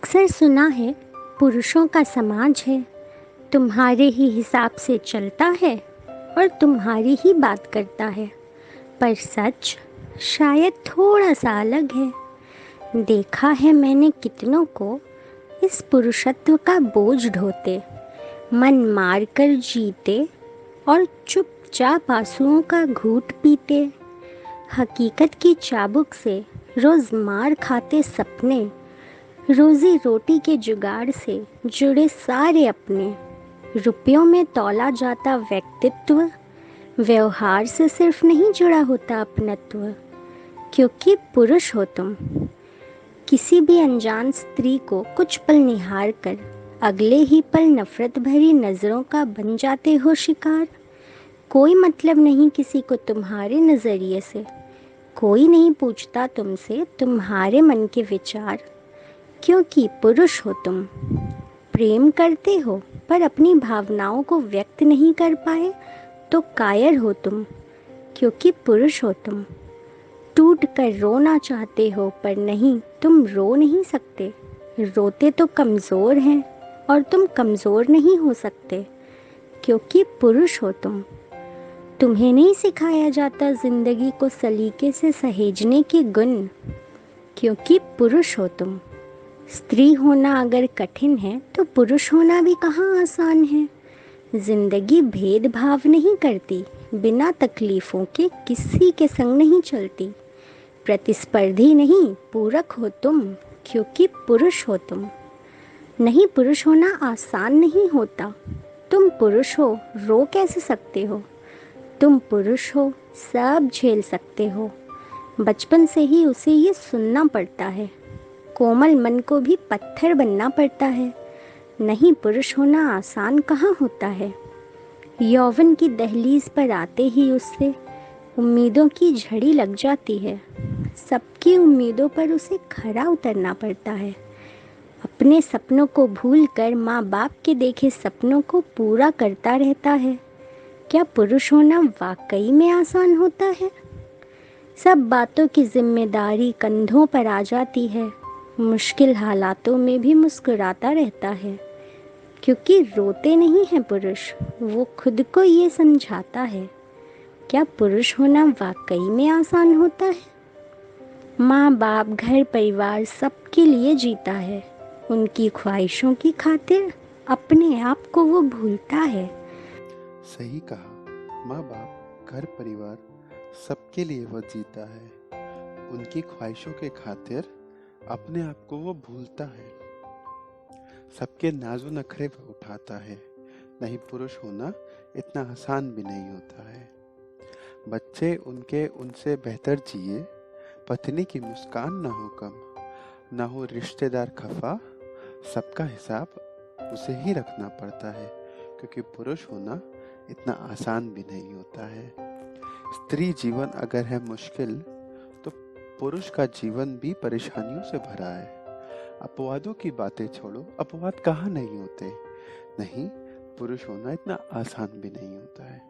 अक्सर सुना है पुरुषों का समाज है, तुम्हारे ही हिसाब से चलता है और तुम्हारी ही बात करता है। पर सच शायद थोड़ा सा अलग है। देखा है मैंने कितनों को इस पुरुषत्व का बोझ ढोते, मन मार कर जीते और चुपचाप आंसुओं का घूंट पीते। हकीकत की चाबुक से रोज़ मार खाते सपने, रोज़ी रोटी के जुगाड़ से जुड़े सारे अपने। रुपयों में तौला जाता व्यक्तित्व व्यवहार से सिर्फ नहीं जुड़ा होता अपनत्व। क्योंकि पुरुष हो तुम, किसी भी अनजान स्त्री को कुछ पल निहार कर अगले ही पल नफरत भरी नज़रों का बन जाते हो शिकार। कोई मतलब नहीं किसी को तुम्हारे नज़रिए से, कोई नहीं पूछता तुमसे तुम्हारे मन के विचार। क्योंकि पुरुष हो तुम, प्रेम करते हो पर अपनी भावनाओं को व्यक्त नहीं कर पाए तो कायर हो तुम। क्योंकि पुरुष हो तुम, टूट कर रोना चाहते हो पर नहीं, तुम रो नहीं सकते। रोते तो कमज़ोर हैं और तुम कमज़ोर नहीं हो सकते। क्योंकि पुरुष हो तुम, तुम्हें नहीं सिखाया जाता ज़िंदगी को सलीके से सहेजने के गुण। क्योंकि पुरुष हो तुम, स्त्री होना अगर कठिन है तो पुरुष होना भी कहाँ आसान है। जिंदगी भेदभाव नहीं करती, बिना तकलीफ़ों के किसी के संग नहीं चलती। प्रतिस्पर्धी नहीं पूरक हो तुम, क्योंकि पुरुष हो तुम। नहीं, पुरुष होना आसान नहीं होता। तुम पुरुष हो, रो कैसे सकते हो। तुम पुरुष हो, सब झेल सकते हो। बचपन से ही उसे ये सुनना पड़ता है, कोमल मन को भी पत्थर बनना पड़ता है। नहीं, पुरुष होना आसान कहाँ होता है। यौवन की दहलीज पर आते ही उससे उम्मीदों की झड़ी लग जाती है। सबकी उम्मीदों पर उसे खरा उतरना पड़ता है। अपने सपनों को भूल कर माँ बाप के देखे सपनों को पूरा करता रहता है। क्या पुरुष होना वाकई में आसान होता है। सब बातों की जिम्मेदारी कंधों पर आ जाती है। मुश्किल हालातों में भी मुस्कुराता रहता है। क्योंकि रोते नहीं हैं पुरुष, वो खुद को ये समझाता है। क्या पुरुष होना वाकई में आसान होता है। माँ बाप घर परिवार सबके लिए जीता है। उनकी ख्वाहिशों की खातिर अपने आप को वो भूलता है। सही कहा। माँ बाप घर परिवार सबके लिए वो जीता है। उनकी ख्वाहिशों के खातिर अपने आप को वो भूलता है। सबके नाज़ो नखरे वो उठाता है। नहीं, पुरुष होना इतना आसान भी नहीं होता है। बच्चे उनके उनसे बेहतर जिए, पत्नी की मुस्कान ना हो कम, ना हो रिश्तेदार खफा, सबका हिसाब उसे ही रखना पड़ता है। क्योंकि पुरुष होना इतना आसान भी नहीं होता है। स्त्री जीवन अगर है मुश्किल तो पुरुष का जीवन भी परेशानियों से भरा है। अपवादों की बातें छोड़ो, अपवाद कहाँ नहीं होते। नहीं, पुरुष होना इतना आसान भी नहीं होता है।